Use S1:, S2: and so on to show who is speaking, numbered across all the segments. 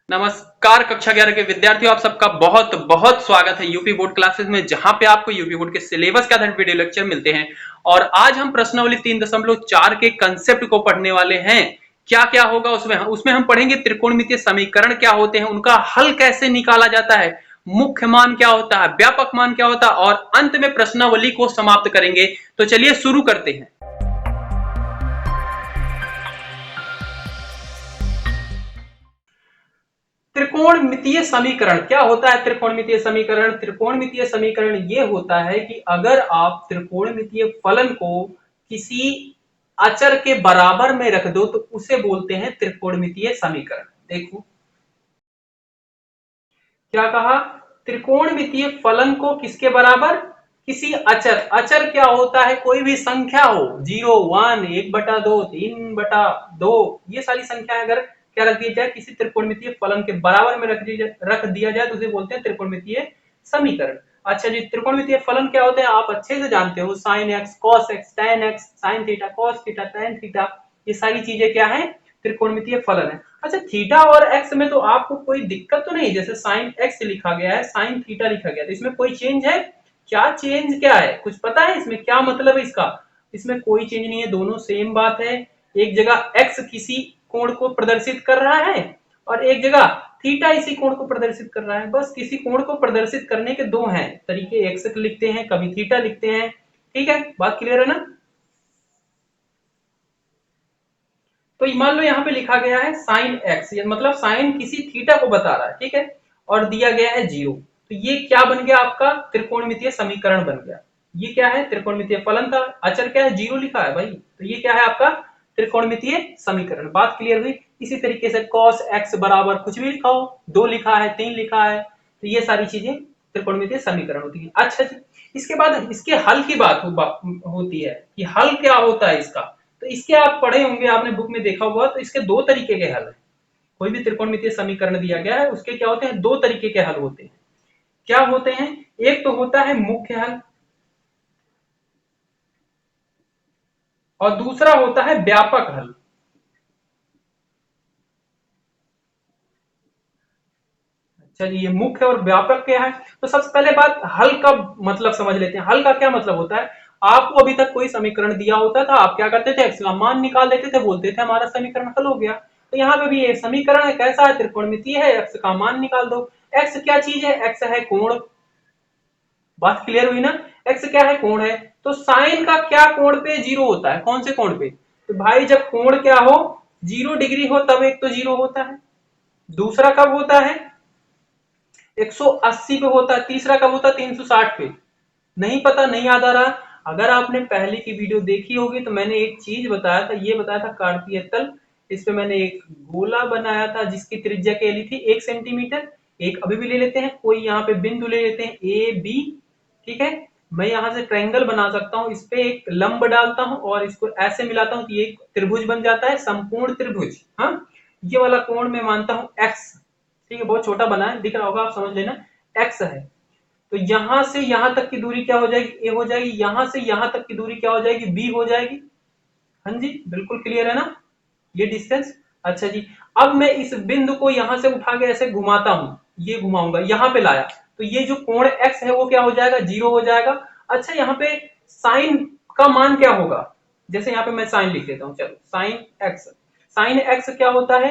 S1: नमस्कार कक्षा 11 के विद्यार्थियों, आप सबका बहुत बहुत स्वागत है यूपी बोर्ड क्लासेस में, जहां पे आपको यूपी बोर्ड के सिलेबस के आधारित वीडियो लेक्चर मिलते हैं। और आज हम प्रश्नावली 3.4 के कंसेप्ट को पढ़ने वाले हैं। क्या क्या होगा उसमें हम पढ़ेंगे त्रिकोणमितीय समीकरण क्या होते हैं, उनका हल कैसे निकाला जाता है, मुख्य मान क्या होता है, व्यापक मान क्या होता है, और अंत में प्रश्नावली को समाप्त करेंगे। तो चलिए शुरू करते हैं। त्रिकोणमितीय समीकरण क्या होता है? त्रिकोणमितीय समीकरण ये होता है कि अगर आप त्रिकोणमितीय फलन को किसी अचर के बराबर में रख दो तो उसे बोलते हैं त्रिकोणमितीय समीकरण। देखो क्या कहा, त्रिकोणमितीय फलन को किसके बराबर, किसी अचर। अचर क्या होता है? कोई भी संख्या हो, 0, 1, 1/2, 3/2, ये सारी संख्या अगर क्या रख दी जाए, किसी त्रिकोणमितीय फलन के बराबर में रख दिया जाए तो उसे बोलते हैं त्रिकोणमितीय समीकरण। अच्छा जी, त्रिकोणमितीय फलन क्या होते हैं आप अच्छे से जानते हो, sine x, cos x, ten x, sine theta, cos theta, tan theta, ये सारी चीजें क्या है? त्रिकोणमितीय फलन है। अच्छा, थीटा और एक्स में तो आपको कोई दिक्कत तो नहीं, जैसे साइन एक्स लिखा गया है, साइन थीटा लिखा गया है, तो इसमें कोई चेंज है क्या? चेंज क्या है, कुछ पता है इसमें क्या मतलब है इसका? इसमें कोई चेंज नहीं है, दोनों सेम बात है। एक जगह एक्स किसी कोण को प्रदर्शित कर रहा है और एक जगह थीटा इसी कोण को प्रदर्शित कर रहा है। बस किसी कोण को प्रदर्शित करने के दो हैं तरीके, एक्स लिखते हैं, कभी थीटा लिखते हैं। ठीक है, बात क्लियर है ना? तो मान लो यहाँ पे लिखा गया है साइन एक्स, मतलब साइन किसी थीटा को बता रहा है, ठीक है, और दिया गया है 0। तो ये क्या बन गया आपका? त्रिकोणमितीय समीकरण बन गया। ये क्या है? त्रिकोणमितीय फलन था, अचर क्या है? 0 लिखा है भाई, तो ये क्या है आपका? त्रिकोणमितीय समीकरण। बात क्लियर हुई? इसी तरीके से कॉस एक्स बराबर कुछ भी लिखा हो, 2 लिखा है, 3 लिखा है, तो ये सारी चीजें त्रिकोणमितीय समीकरण होती है। अच्छा जी, इसके बाद इसके हल की बात होती है कि हल क्या होता है इसका। तो इसके आप पढ़े होंगे, आपने बुक में देखा होगा, तो इसके दो तरीके के हल हैं। कोई भी त्रिकोणमितीय समीकरण दिया गया है उसके क्या होते हैं? दो तरीके के हल होते हैं। क्या होते हैं? एक तो होता है मुख्य हल और दूसरा होता है व्यापक हल। अच्छा जी, ये मुख्य और व्यापक क्या है? तो सबसे पहले बात हल का मतलब समझ लेते हैं। हल का क्या मतलब होता है? आपको अभी तक कोई समीकरण दिया होता था, आप क्या करते थे? एक्स का मान निकाल देते थे, बोलते थे हमारा समीकरण हल हो गया। तो यहाँ पे भी ये समीकरण है, कैसा है? त्रिकोणमितीय है, एक्स का मान निकाल दो। एक्स क्या चीज है? एक्स है कोण। बात क्लियर हुई ना? एक्स क्या है? कोण है। तो साइन का क्या कोण पे 0 होता है? कौन से कोण पे? तो भाई जब कोण क्या हो, 0 डिग्री हो, तब एक तो 0 होता है, दूसरा कब होता है? 180 पे होता है, तीसरा कब होता है? 360 पे। नहीं पता, नहीं याद आ रहा? अगर आपने पहले की वीडियो देखी होगी तो मैंने एक चीज बताया था, ये बताया था कार्तीय तल। इस पे मैंने एक गोला बनाया था जिसकी त्रिज्या क्या ली थी? 1 सेंटीमीटर। एक अभी भी ले लेते हैं, कोई यहाँ पे बिंदु ले लेते हैं ए बी, ठीक है। मैं यहाँ से ट्रायंगल बना सकता हूँ, इस पे एक लंब डालता हूँ और इसको ऐसे मिलाता हूँ कि एक त्रिभुज बन जाता है, संपूर्ण त्रिभुज। हाँ, ये वाला कोण मैं मानता हूँ एक्स, ठीक है, बहुत छोटा बना है, दिख रहा होगा, आप समझ लेना एक्स है। तो यहां से यहां तक की दूरी क्या हो जाएगी? ए हो जाएगी। यहां से यहां तक की दूरी क्या हो जाएगी? बी हो जाएगी। हाँ जी, बिल्कुल क्लियर है ना ये डिस्टेंस? अच्छा जी, अब मैं इस बिंदु को यहां से उठा के ऐसे घुमाता हूं, ये घुमाऊंगा, यहां पे लाया, तो ये जो कोण एक्स है वो क्या हो जाएगा? 0 हो जाएगा। अच्छा, यहाँ पे साइन का मान क्या होगा? जैसे यहाँ पे मैं साइन लिख देता हूँ, चलो साइन एक्स। साइन एक्स क्या होता है?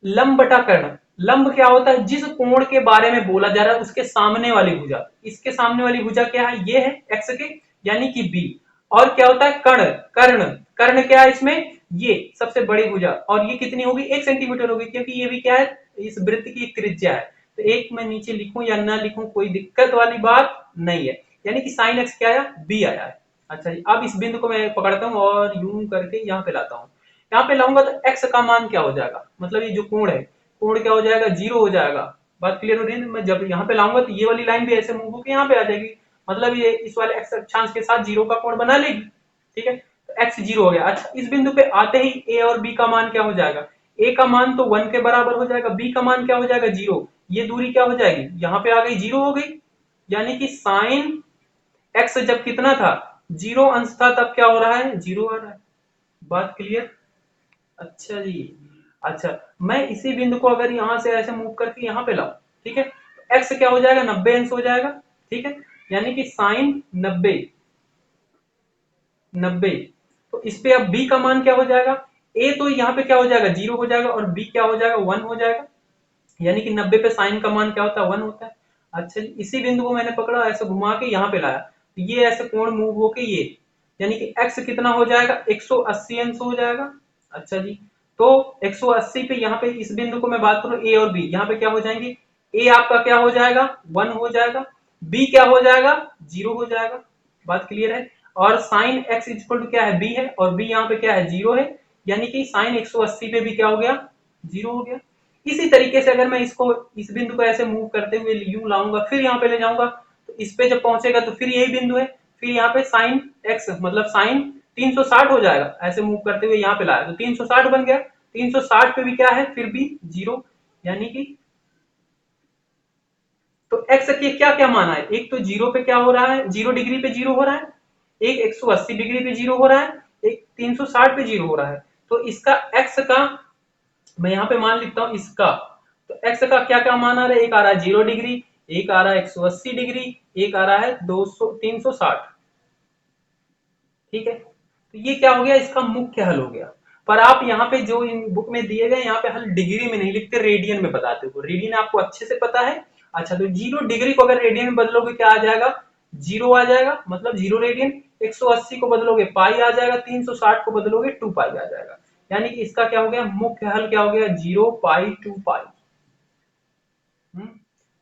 S1: लंब बटा कर्ण। लंब क्या होता है? जिस कोण के बारे में बोला जा रहा है उसके सामने वाली भुजा। इसके सामने वाली भुजा क्या है? ये है एक्स के, यानी कि बी। और क्या होता है? कर्ण। कर्ण, कर्ण क्या है इसमें? ये सबसे बड़ी भुजा, और ये कितनी होगी? 1 सेंटीमीटर होगी, क्योंकि ये भी क्या है? इस वृत्त की त्रिज्या है। तो एक मैं नीचे लिखूं या ना लिखूं, कोई दिक्कत वाली बात नहीं है, यानी कि साइन एक्स क्या आया? बी आया है। अच्छा जी, अब इस बिंदु को मैं पकड़ता हूं और यूं करके यहाँ पे लाता हूँ। यहाँ पे लाऊंगा तो एक्स का मान क्या हो जाएगा? मतलब ये जो कोण है, कोण क्या हो जाएगा? 0 हो जाएगा। बात क्लियर हो रही है? मैं जब यहाँ पे लाऊंगा तो ये वाली लाइन भी ऐसे मूव होकर यहाँ पे आ जाएगी, मतलब ये इस वाले एक्स अक्षांश के साथ 0 का कोण बना लेगी। ठीक है, तो एक्स 0 हो गया। अच्छा, इस बिंदु पे आते ही ए और बी का मान क्या हो जाएगा? ए का मान तो 1 के बराबर हो जाएगा, बी का मान क्या हो जाएगा? 0। ये दूरी क्या हो जाएगी? यहाँ पे आ गई, 0 हो गई। यानी कि साइन एक्स जब कितना था? 0 अंश था, तब क्या हो रहा है? 0 आ रहा है। बात क्लियर? अच्छा जी, अच्छा, मैं इसी बिंदु को अगर यहाँ से ऐसे मूव करके यहाँ पे लाऊं, ठीक है, तो एक्स क्या हो जाएगा, 90 अंश हो जाएगा, ठीक है, यानी कि साइन 90, तो इस पे अब बी का मान क्या हो जाएगा, ए तो यहाँ पे क्या हो जाएगा, 0 हो जाएगा, और बी क्या हो जाएगा, 1 हो जाएगा, यानी कि 90 पे साइन का मान क्या होता है, 1 होता है। अच्छा, इसी बिंदु को मैंने पकड़ा, ऐसे घुमा के यहाँ पे लाया, तो ये ऐसे कोण मूव होके ये, यानी कि एक्स कितना हो जाएगा, 180 अंश हो जाएगा। अच्छा जी, तो 180 पे यहाँ पे इस बिंदु को मैं बात करूं, ए और बी यहाँ पे क्या हो जाएंगे, ए आपका क्या हो जाएगा, 1 हो जाएगा, बी क्या हो जाएगा, 0 हो जाएगा। बात क्लियर है। और साइन एक्स इक्वल टू क्या है, बी है, और बी यहाँ पे क्या है, 0 है, यानी कि साइन 180 पे भी क्या हो गया, 0 हो गया। इसी तरीके से अगर मैं इसको, इस बिंदु को ऐसे मूव करते हुए यूं लाऊंगा, फिर यहाँ पे ले जाऊंगा, तो इस पे जब पहुंचेगा तो फिर यही बिंदु है, फिर यहाँ पे साइन एक्स मतलब साइन 360 हो जाएगा, ऐसे मूव करते हुए यहाँ पे लाया तो 360 बन गया, 360 पे भी क्या है, फिर भी 0, यानी कि, तो एक्स के क्या क्या माना है, एक तो 0 पे क्या हो रहा है, 0 डिग्री पे 0 हो रहा है, एक 180 डिग्री पे 0 हो रहा है, एक 360 पे 0 हो रहा है। तो इसका एक्स का मैं यहाँ पे मान लिखता हूँ इसका, तो एक्स का क्या क्या मान आ रहा है, एक आ रहा है 0 डिग्री, एक आ रहा है 180 डिग्री, एक आ रहा है 360, ठीक है, तो ये क्या हो गया, इसका मुख्य हल हो गया। पर आप यहाँ पे जो इन बुक में दिए गए, यहाँ पे हल डिग्री में नहीं लिखते, रेडियन में बताते हो, रेडियन आपको अच्छे से पता है। अच्छा, तो 0 डिग्री को अगर रेडियन में बदलोगे क्या आ जाएगा, 0 आ जाएगा, मतलब 0 रेडियन, 180 को बदलोगे पाई आ जाएगा, 360 को बदलोगे 2 पाई आ जाएगा, यानी कि इसका क्या हो गया, मुख्य हल क्या हो गया, 0 पाई 2 पाई।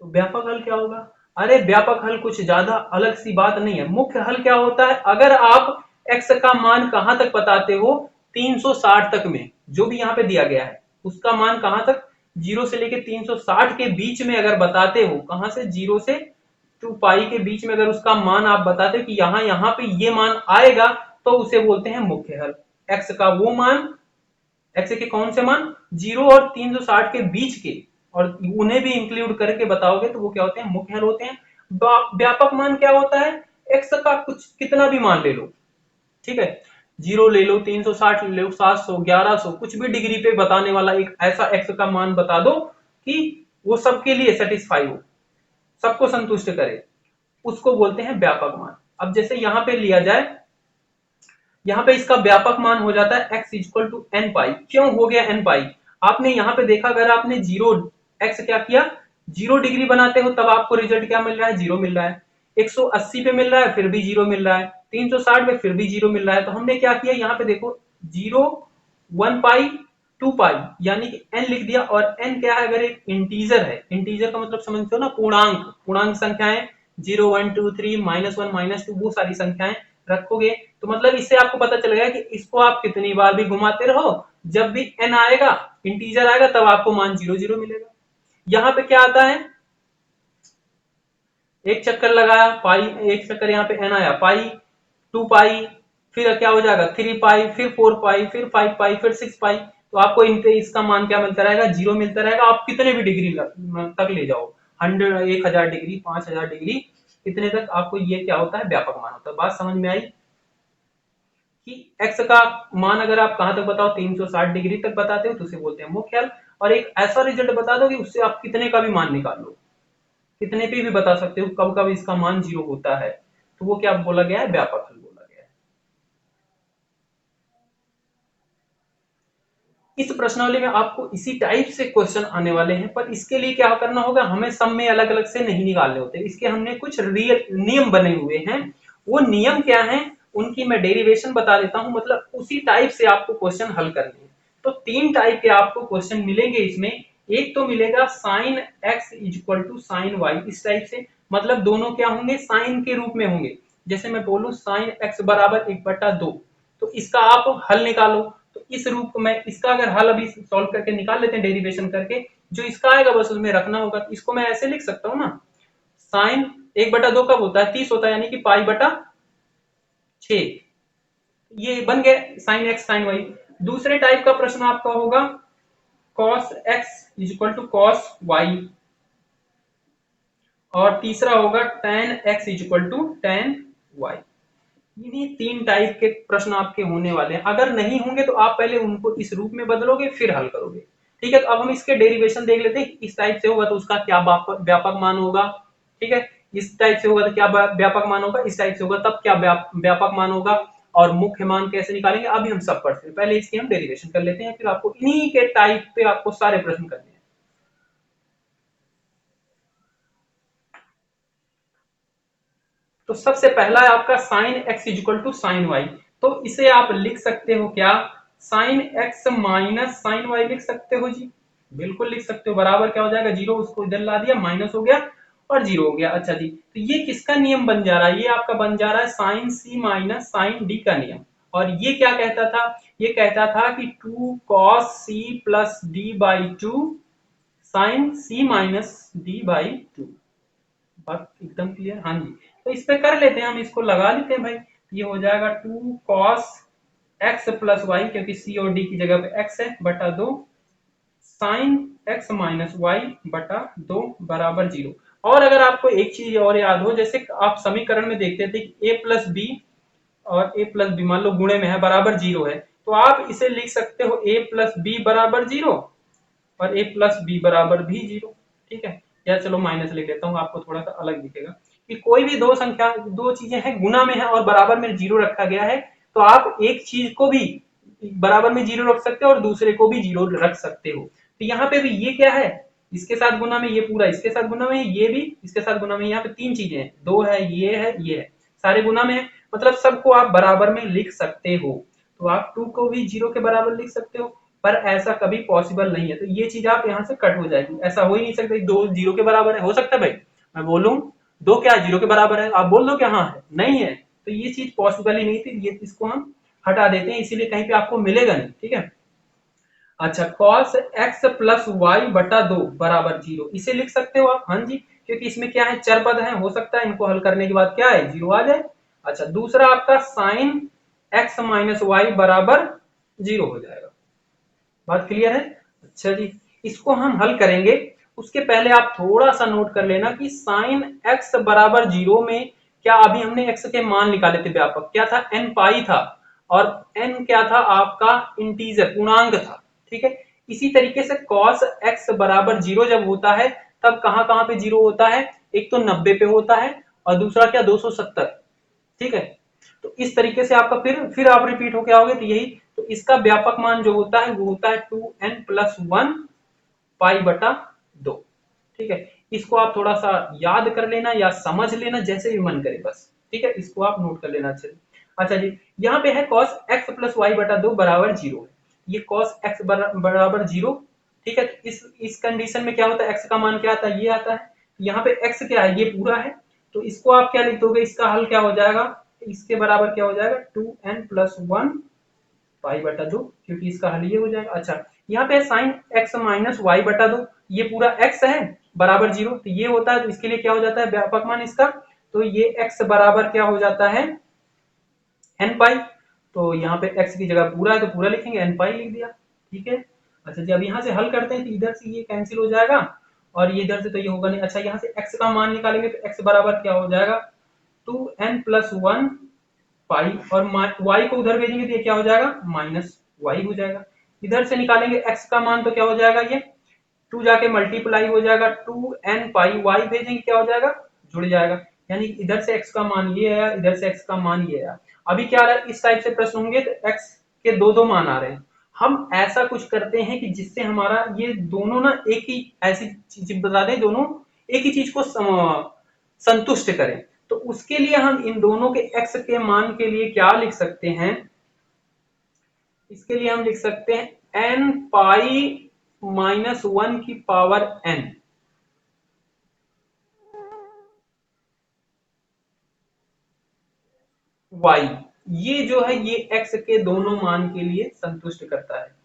S1: तो व्यापक हल क्या होगा, अरे व्यापक हल कुछ ज्यादा अलग सी बात नहीं है। मुख्य हल क्या होता है, अगर आप x का मान कहां तक बताते हो, 360 तक में, जो भी यहाँ पे दिया गया है उसका मान कहां तक, 0 से लेके 360 के बीच में अगर बताते हो, कहां से, 0 से 2 पाई के बीच में अगर उसका मान आप बताते हो कि यहाँ पे ये मान आएगा, तो उसे बोलते हैं मुख्य हल। x का वो मान, एक्स के कौन से मान, 0 और 360 के बीच के, और उन्हें भी इंक्लूड करके बताओगे तो वो क्या होते हैं, मुख्य हल होते हैं। व्यापक मान क्या होता है, एक्स का कुछ कितना भी मान ले लो, ठीक है, 0 ले लो, 360 ले लो, 700, 1100, कुछ भी डिग्री पे बताने वाला एक ऐसा एक्स का मान बता दो कि वो सबके लिए सेटिस्फाई हो, सबको संतुष्ट करे, उसको बोलते हैं व्यापक मान। अब जैसे यहाँ पे लिया जाए, यहाँ पे इसका व्यापक मान हो जाता है x इक्वल टू एन पाई। क्यों हो गया एन पाई, आपने यहाँ पे देखा, अगर आपने 0 x क्या किया, 0 डिग्री बनाते हो तब आपको रिजल्ट क्या मिल रहा है, 0 मिल रहा है, 180 पे मिल रहा है फिर भी 0 मिल रहा है, 360 पे फिर भी 0 मिल रहा है। तो हमने क्या किया, यहाँ पे देखो 0, 1 पाई, 2 पाई, यानी कि n लिख दिया। और n क्या है, अगर एक इंटीजर है, इंटीजर का मतलब समझते हो ना, पूर्णांक, पूर्णांक संख्याएं 0, 1, 2, 3, -1, -2, वो सारी संख्याएं रखोगे, तो मतलब इससे आपको पता चलेगा कि इसको आप कितनी बार भी घुमाते रहो, जब भी n आएगा, इंटीजर आएगा, तब आपको मान 0 0 मिलेगा। यहाँ पे क्या आता है, एक चक्कर लगाया पाई, एक चक्कर यहाँ पे n आया पाई, 2 पाई, फिर क्या हो जाएगा 3 पाई, फिर 4 पाई, फिर 5 पाई, फिर 6 पाई, तो आपको इनके इसका मान क्या मिलता रहेगा, 0 मिलता रहेगा। आप कितने भी डिग्री तक ले जाओ, 100, 1000 डिग्री, 5000 डिग्री, इतने तक आपको ये क्या होता है, व्यापक मान होता है। बात समझ में आई कि x का मान अगर आप कहां तक बताओ, 360 डिग्री तक बताते हो तो उसे बोलते हैं मुख्य हल। और एक ऐसा रिजल्ट बता दो कि उससे आप कितने का भी मान निकाल लो, कितने पे भी बता सकते हो, कब कब इसका मान 0 होता है, तो वो क्या बोला गया है, व्यापक हल बोला गया है। इस प्रश्नावली में आपको इसी टाइप से क्वेश्चन आने वाले हैं, पर इसके लिए क्या करना होगा, हमें सब में अलग अलग से नहीं निकालने होते, इसके हमने कुछ रियल नियम बने हुए हैं। वो नियम क्या है, उनकी मैं डेरिवेशन बता देता हूं, मतलब उसी टाइप से आपको क्वेश्चन हल करने हैं। तो 3 टाइप के आपको क्वेश्चन मिलेंगे इसमें। एक तो मिलेगा sine x equal to sine y, इस टाइप से, मतलब दोनों क्या होंगे, साइन के रूप में होंगे। जैसे मैं बोलूं साइन एक्स बराबर 1/2, तो इसका आप हल निकालो, तो इस रूप में इसका अगर हल अभी सॉल्व करके निकाल लेते हैं, डेरिवेशन करके, जो इसका आएगा बस उसमें रखना होगा। इसको मैं ऐसे लिख सकता हूँ ना, साइन 1/2 कब होता है, 30 होता है, यानी कि π/6, ये बन गए साइन एक्स साइन वाई। दूसरे टाइप का प्रश्न आपका होगा cos x equal to cos y, और तीसरा होगा tan x equal to tan y। इन्हीं 3 टाइप के प्रश्न आपके होने वाले हैं। अगर नहीं होंगे तो आप पहले उनको इस रूप में बदलोगे फिर हल करोगे। ठीक है, तो अब हम इसके डेरिवेशन देख लेते हैं। इस टाइप से होगा तो उसका क्या व्यापक मान होगा। ठीक है, इस टाइप से होगा तो क्या व्यापक मान होगा, इस टाइप से होगा तब क्या व्यापक मान होगा, और मुख्य मान कैसे निकालेंगे अभी हम सब पढ़ते हैं। पहले इसकी हम डेरिवेशन कर लेते हैं, फिर आपको इन्हीं के टाइप पे आपको सारे प्रश्न करने हैं। तो सबसे पहला है आपका sine x equal to sine y. तो इसे आप लिख सकते हो क्या, sine x minus sine y लिख सकते हो जी, बिल्कुल लिख सकते हो। बराबर क्या हो जाएगा, जीरो, उसको इधर ला दिया, माइनस हो गया और जीरो हो गया। अच्छा जी, तो ये किसका नियम बन जा रहा है, ये आपका बन जा रहा है sign C minus sign D का नियम। और ये क्या कहता था, ये कहता था कि 2 cos c plus D by two sine C minus D by two. बात एकदम क्लियर, हाँ जी। तो इस पे कर लेते हैं, हम इसको लगा लेते हैं भाई। ये हो जाएगा 2 cos x प्लस वाई, क्योंकि सी और डी की जगह पे x है, बटा 2 साइन x माइनस वाई बटा 2 बराबर 0। और अगर आपको एक चीज और याद हो, जैसे आप समीकरण में देखते थे कि a प्लस बी और a प्लस बी मान लो गुणे में है, बराबर 0 है, तो आप इसे लिख सकते हो a प्लस बी बराबर 0 और a प्लस बी बराबर भी 0। ठीक है, या चलो माइनस लिख लेता हूँ, आपको थोड़ा सा अलग दिखेगा कि कोई भी दो संख्या, दो चीजें हैं गुना में है और बराबर में 0 रखा गया है, तो आप एक चीज को भी बराबर में 0 रख सकते हो और दूसरे को भी 0 रख सकते हो। तो यहाँ पे भी ये क्या है, इसके साथ गुना में, ये पूरा इसके साथ गुना में, ये भी इसके साथ गुना में, यहाँ पे 3 चीजें हैं, 2 है, ये है, सारे गुना में है, मतलब सबको आप बराबर में लिख सकते हो। तो आप 2 को भी 0 के बराबर लिख सकते हो, पर ऐसा कभी पॉसिबल नहीं है। तो ये चीज आप यहाँ से कट हो जाएगी, ऐसा हो ही नहीं सकता 2 0 के बराबर है। हो सकता है भाई मैं बोलूं 2 क्या 0 के बराबर है, आप बोल दो क्या हाँ है, नहीं है, तो ये चीज पॉसिबल ही नहीं थी। ये इसको हम हटा देते हैं, इसीलिए कहीं पे आपको मिलेगा नहीं। ठीक है, अच्छा, cos x प्लस वाई बटा 2 बराबर 0, इसे लिख सकते हो आप, हाँ जी, क्योंकि इसमें क्या है, चर पद है, हो सकता है इनको हल करने के बाद क्या है, 0 आ जाए। अच्छा, दूसरा आपका साइन x माइनस वाई बराबर 0 हो जाएगा। बात क्लियर है। अच्छा जी, इसको हम हल करेंगे, उसके पहले आप थोड़ा सा नोट कर लेना कि साइन x बराबर 0 में क्या, अभी हमने x के मान निकाले थे, व्यापक क्या था, n पाई था, और n क्या था आपका, इंटीजर पूर्णांक था। ठीक है, इसी तरीके से cos x बराबर 0 जब होता है तब कहां कहां पे 0 होता है, एक तो 90 पे होता है और दूसरा क्या 270। ठीक है, तो इस तरीके से आपका फिर आप रिपीट होके आओगे तो यही, तो इसका व्यापक मान जो होता है वो होता है 2n प्लस 1 पाई बटा 2। ठीक है, इसको आप थोड़ा सा याद कर लेना या समझ लेना, जैसे भी मन करे बस। ठीक है, इसको आप नोट कर लेना अच्छे से। अच्छा जी, यहाँ पे है cos x प्लस वाई बटा 2 बराबर 0 है, ये cos x बराबर 0। ठीक है, तो इस कंडीशन में क्या होता है, x का मान क्या आता है, ये आता है, यहाँ पे x क्या है, ये पूरा है, तो इसको आप क्या लिख दोगे, इसका हल क्या हो जाएगा, इसके बराबर क्या हो जाएगा, 2n प्लस 1 पाई बटा 2, क्योंकि इसका हल ये हो जाएगा। अच्छा, यहाँ पे साइन x माइनस वाई बटा 2, ये पूरा x है बराबर 0, तो ये होता है, तो इसके लिए क्या हो जाता है व्यापक मान इसका, तो ये x बराबर क्या हो जाता है, n पाई। तो यहाँ पे x की जगह पूरा है तो पूरा लिखेंगे, n पाई लिख दिया। ठीक है, अच्छा जी, अब यहाँ से हल करते हैं तो इधर से ये कैंसिल हो जाएगा और ये इधर से तो ये होगा नहीं। अच्छा, यहाँ से x का मान निकालेंगे तो x बराबर क्या हो जाएगा, 2n प्लस 1 पाई, और y को उधर भेजेंगे तो ये क्या हो जाएगा, माइनस y हो जाएगा। इधर से निकालेंगे x का मान तो क्या हो जाएगा, ये 2 जाके मल्टीप्लाई हो जाएगा, 2n पाई, y भेजेंगे क्या हो जाएगा, जुड़ जाएगा। यानी इधर से x का मान ये आया, इधर से x का मान ये आया। अभी क्या आ रहा है, इस टाइप से प्रश्न होंगे तो x के दो दो मान आ रहे हैं। हम ऐसा कुछ करते हैं कि जिससे हमारा ये दोनों ना एक ही ऐसी चीज बता दें, दोनों एक ही चीज को संतुष्ट करें। तो उसके लिए हम इन दोनों के x के मान के लिए क्या लिख सकते हैं, इसके लिए हम लिख सकते हैं n पाई माइनस 1 की पावर n, y, ये जो है ये x के दोनों मान के लिए संतुष्ट करता है।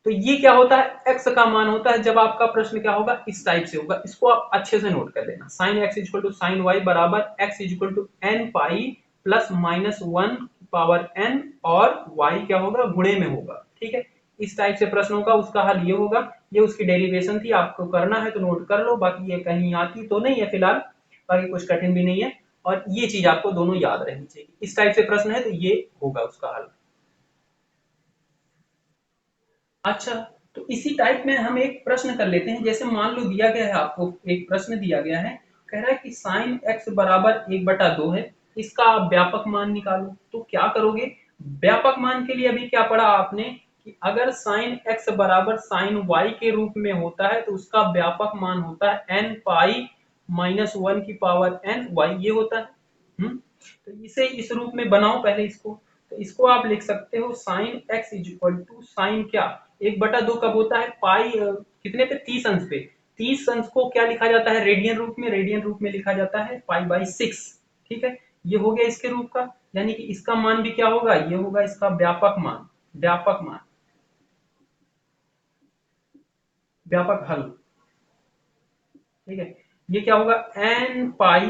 S1: तो ये क्या होता है, x का मान होता है, जब आपका प्रश्न क्या होगा, इस टाइप से होगा, इसको आप अच्छे से नोट कर लेना, sine x equal to sine y बराबर x equal to n pi plus minus 1 power n, और y क्या होगा, गुणे में होगा। ठीक है, इस टाइप से प्रश्न होगा, उसका हल ये होगा, ये उसकी डेरिवेशन थी, आपको करना है तो नोट कर लो, बाकी ये कहीं आती तो नहीं है फिलहाल, बाकी कुछ कठिन भी नहीं है। और ये चीज आपको दोनों याद रहनी चाहिए। इस टाइप से प्रश्न है तो ये होगा उसका हल। अच्छा, तो इसी टाइप में हम एक प्रश्न कर लेते हैं। जैसे मान लो दिया गया है, आपको एक प्रश्न दिया गया है, कह रहा है कि साइन एक्स बराबर 1/2 है, इसका आप व्यापक मान निकालो। तो क्या करोगे? व्यापक मान के लिए अभी क्या पढ़ा आपने कि अगर साइन एक्स बराबर साइन वाई के रूप में होता है तो उसका व्यापक मान होता है n पाई माइनस 1 की पावर n वाई, ये होता है। तो इसे इस रूप में बनाओ पहले इसको। तो इसको आप लिख सकते हो sine x is equal to sine क्या, 1/2 कब होता है? पाई कितने पे? 30 अंश पे। 30 अंश को क्या लिखा जाता है रेडियन रूप में? रेडियन रूप में लिखा जाता है पाई/6। ठीक है, ये हो गया इसके रूप का। यानी कि इसका मान भी क्या होगा? ये होगा इसका व्यापक मान, व्यापक मान, व्यापक हल। ठीक है, ये क्या होगा? एन पाई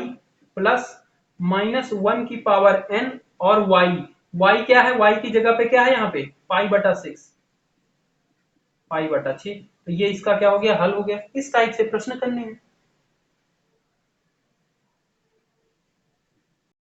S1: प्लस माइनस 1 की पावर n और y क्या है? y की जगह पे क्या है यहाँ पे? पाई/6, पाई/6। तो ये इसका क्या हो गया? हल हो गया। इस टाइप से प्रश्न करने हैं।